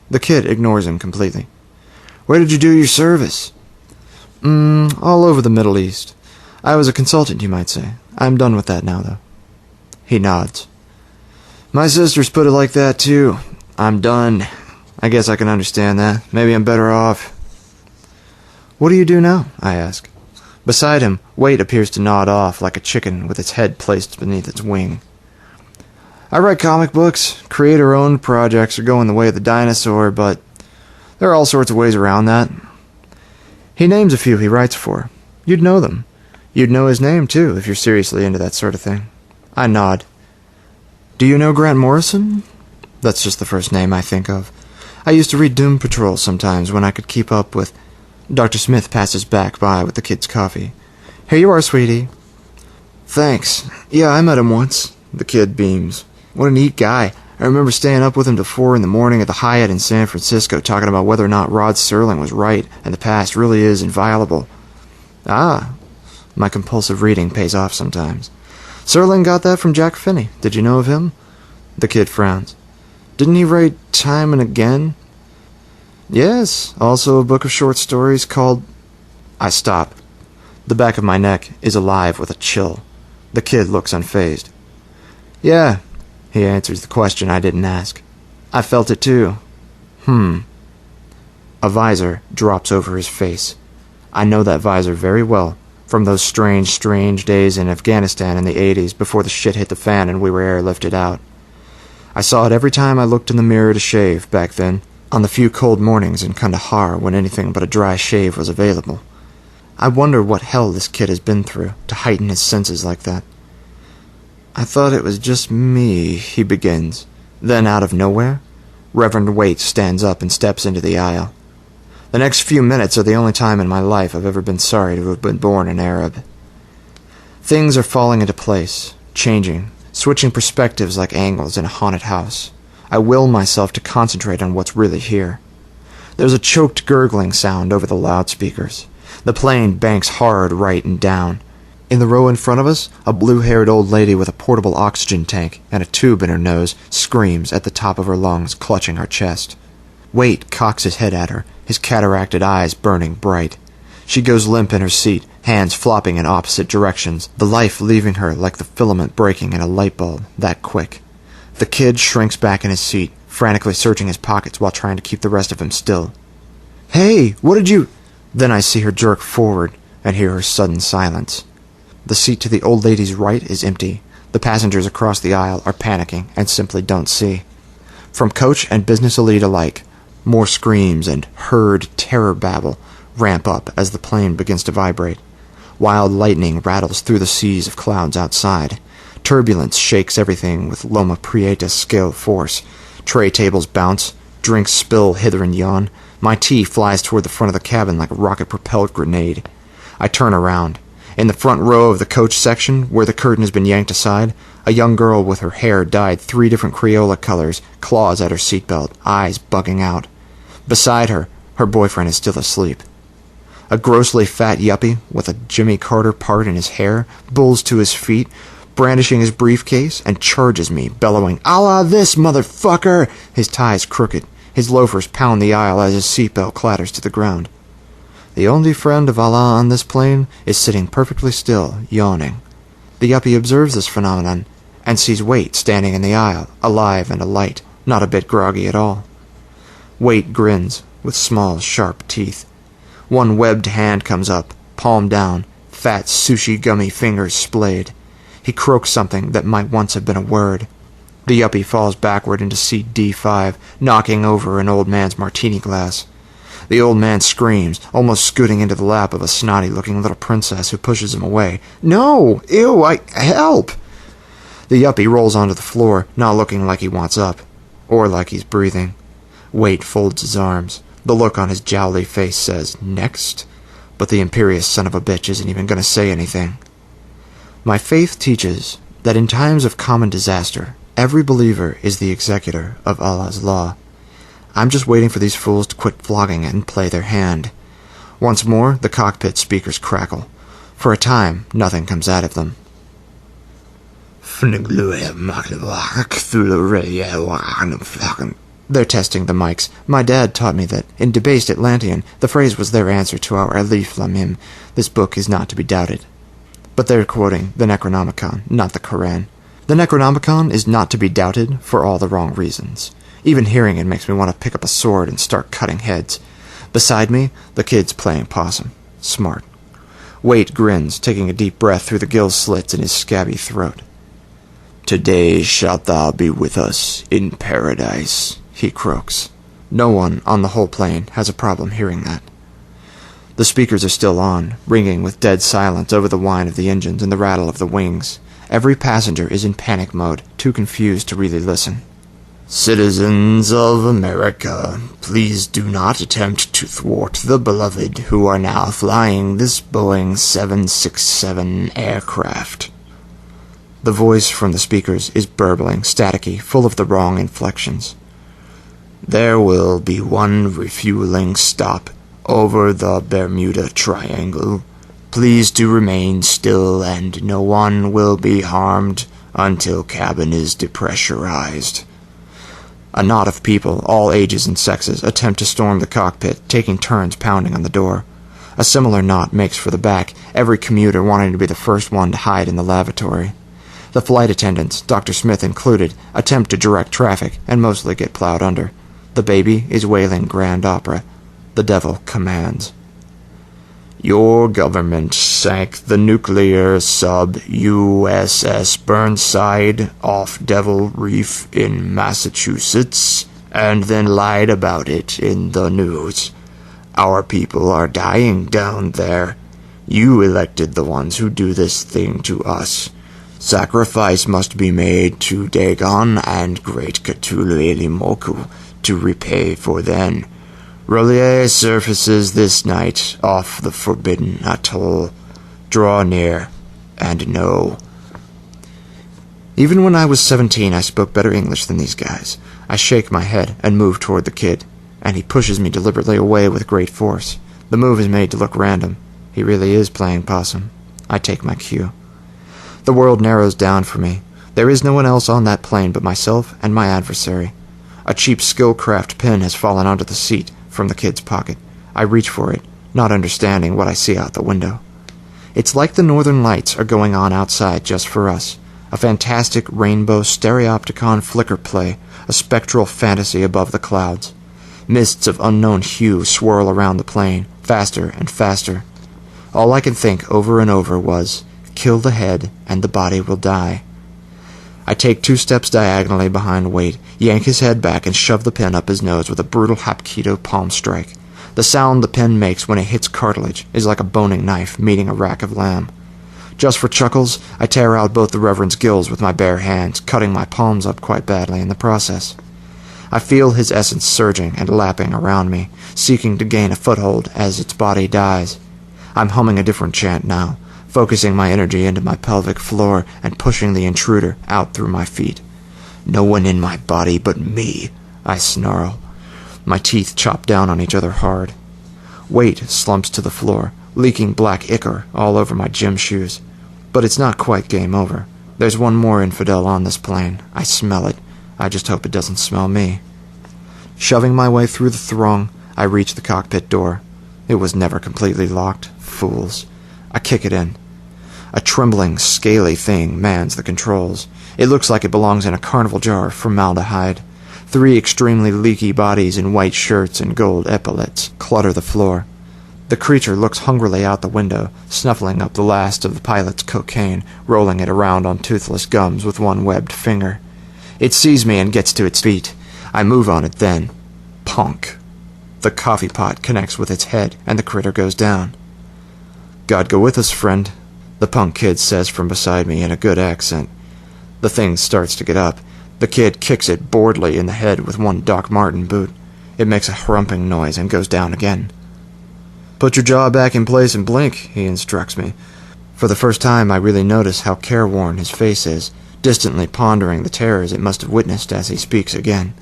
The kid ignores him completely. Where did you do your service? All over the Middle East. I was a consultant, you might say. I'm done with that now, though. He nods. My sisters put it like that, too. I'm done. I guess I can understand that. Maybe I'm better off. What do you do now? I ask. Beside him, Wade appears to nod off like a chicken with its head placed beneath its wing. I write comic books, creator-owned projects are going the way of the dinosaur, but there are all sorts of ways around that. He names a few he writes for. You'd know them. You'd know his name, too, if you're seriously into that sort of thing. I nod. Do you know Grant Morrison? That's just the first name I think of. I used to read Doom Patrol sometimes when I could keep up with... Dr. Smith passes back by with the kid's coffee. Here you are, sweetie. Thanks. Yeah, I met him once. The kid beams. What a neat guy. I remember staying up with him till 4 a.m. at the Hyatt in San Francisco talking about whether or not Rod Serling was right and the past really is inviolable. Ah, my compulsive reading pays off sometimes. Serling got that from Jack Finney. Did you know of him? The kid frowns. Didn't he write Time and Again? Yes, also a book of short stories called... I stop. The back of my neck is alive with a chill. The kid looks unfazed. Yeah, he answers the question I didn't ask. I felt it too. A visor drops over his face. I know that visor very well, from those strange days in Afghanistan in the 80s before the shit hit the fan and we were airlifted out. I saw it every time I looked in the mirror to shave back then, on the few cold mornings in Kandahar when anything but a dry shave was available. I wonder what hell this kid has been through to heighten his senses like that. I thought it was just me, he begins. Then, out of nowhere, Reverend Waite stands up and steps into the aisle. The next few minutes are the only time in my life I've ever been sorry to have been born an Arab. Things are falling into place, changing, switching perspectives like angles in a haunted house. I will myself to concentrate on what's really here. There's a choked gurgling sound over the loudspeakers. The plane banks hard right and down. In the row in front of us, a blue-haired old lady with a portable oxygen tank and a tube in her nose screams at the top of her lungs, clutching her chest. Waite cocks his head at her, his cataracted eyes burning bright. She goes limp in her seat, hands flopping in opposite directions, the life leaving her like the filament breaking in a light bulb, that quick. The kid shrinks back in his seat, frantically searching his pockets while trying to keep the rest of him still. Hey, what did you... Then I see her jerk forward and hear her sudden silence. The seat to the old lady's right is empty. The passengers across the aisle are panicking and simply don't see. From coach and business elite alike, more screams and herd terror babble ramp up as the plane begins to vibrate. Wild lightning rattles through the seas of clouds outside. Turbulence shakes everything with Loma Prieta scale force. Tray tables bounce, drinks spill hither and yon. My tea flies toward the front of the cabin like a rocket-propelled grenade. I turn around. In the front row of the coach section, where the curtain has been yanked aside, a young girl with her hair dyed 3 different Crayola colors claws at her seatbelt, eyes bugging out. Beside her, her boyfriend is still asleep. A grossly fat yuppie with a Jimmy Carter part in his hair bulls to his feet, brandishing his briefcase, and charges me, bellowing, "Allah this, motherfucker!" His tie's crooked. His loafers pound the aisle as his seatbelt clatters to the ground. The only friend of Allah on this plane is sitting perfectly still, yawning. The yuppie observes this phenomenon, and sees Waite standing in the aisle, alive and alight, not a bit groggy at all. Waite grins, with small, sharp teeth. One webbed hand comes up, palm down, fat sushi gummy fingers splayed. He croaks something that might once have been a word. The yuppie falls backward into seat D5, knocking over an old man's martini glass. The old man screams, almost scooting into the lap of a snotty-looking little princess who pushes him away. "No! Ew! Help!" The yuppie rolls onto the floor, not looking like he wants up, or like he's breathing. Waite folds his arms. The look on his jowly face says, "Next?" But the imperious son of a bitch isn't even going to say anything. My faith teaches that in times of common disaster, every believer is the executor of Allah's law. I'm just waiting for these fools to quit flogging it and play their hand. Once more, the cockpit speakers crackle. For a time, nothing comes out of them. They're testing the mics. My dad taught me that, in debased Atlantean, the phrase was their answer to our Alif Lamim. This book is not to be doubted. But they're quoting the Necronomicon, not the Koran. The Necronomicon is not to be doubted for all the wrong reasons. Even hearing it makes me want to pick up a sword and start cutting heads. Beside me, the kid's playing possum. Smart. Waite grins, taking a deep breath through the gill slits in his scabby throat. "Today shalt thou be with us in paradise," he croaks. No one on the whole plane has a problem hearing that. The speakers are still on, ringing with dead silence over the whine of the engines and the rattle of the wings. Every passenger is in panic mode, too confused to really listen. "Citizens of America, please do not attempt to thwart the beloved who are now flying this Boeing 767 aircraft." The voice from the speakers is burbling, staticky, full of the wrong inflections. "There will be one refueling stop over the Bermuda Triangle. Please do remain still, and no one will be harmed until cabin is depressurized." A knot of people, all ages and sexes, attempt to storm the cockpit, taking turns pounding on the door. A similar knot makes for the back, every commuter wanting to be the first one to hide in the lavatory. The flight attendants, Dr. Smith included, attempt to direct traffic and mostly get plowed under. The baby is wailing grand opera. The devil commands. "Your government sank the nuclear sub USS Burnside off Devil Reef in Massachusetts and then lied about it in the news. Our people are dying down there. You elected the ones who do this thing to us. Sacrifice must be made to Dagon and Great Cthulhu Elimoku to repay for them. Relier surfaces this night off the Forbidden Atoll. Draw near and know." Even when I was 17, I spoke better English than these guys. I shake my head and move toward the kid, and he pushes me deliberately away with great force. The move is made to look random. He really is playing possum. I take my cue. The world narrows down for me. There is no one else on that plane but myself and my adversary. A cheap Skillcraft pen has fallen onto the seat from the kid's pocket. I reach for it, not understanding what I see out the window. It's like the northern lights are going on outside just for us. A fantastic rainbow stereopticon flicker play, a spectral fantasy above the clouds. Mists of unknown hue swirl around the plane, faster and faster. All I could think over and over was, kill the head and the body will die. I take 2 steps diagonally behind Waite, yank his head back, and shove the pen up his nose with a brutal Hapkido palm strike. The sound the pen makes when it hits cartilage is like a boning knife meeting a rack of lamb. Just for chuckles, I tear out both the Reverend's gills with my bare hands, cutting my palms up quite badly in the process. I feel his essence surging and lapping around me, seeking to gain a foothold as its body dies. I'm humming a different chant now, focusing my energy into my pelvic floor and pushing the intruder out through my feet. "No one in my body but me," I snarl. My teeth chop down on each other hard. Waite slumps to the floor, leaking black ichor all over my gym shoes. But it's not quite game over. There's one more infidel on this plane. I smell it. I just hope it doesn't smell me. Shoving my way through the throng, I reach the cockpit door. It was never completely locked. Fools. I kick it in. A trembling, scaly thing mans the controls. It looks like it belongs in a carnival jar of formaldehyde. 3 extremely leaky bodies in white shirts and gold epaulets clutter the floor. The creature looks hungrily out the window, snuffling up the last of the pilot's cocaine, rolling it around on toothless gums with one webbed finger. It sees me and gets to its feet. I move on it then. Punk. The coffee pot connects with its head, and the critter goes down. "God go with us, friend," the punk kid says from beside me in a good accent. The thing starts to get up. The kid kicks it boredly in the head with one Doc Marten boot. It makes a hrumping noise and goes down again. "Put your jaw back in place and blink," he instructs me. For the first time, I really notice how careworn his face is, distantly pondering the terrors it must have witnessed as he speaks again.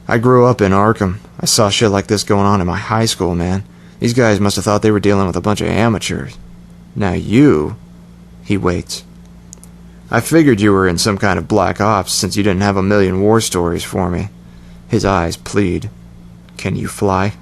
"I grew up in Arkham. I saw shit like this going on in my high school, man. These guys must have thought they were dealing with a bunch of amateurs. Now you..." He waits. "I figured you were in some kind of black ops since you didn't have a million war stories for me." His eyes plead. Can you fly?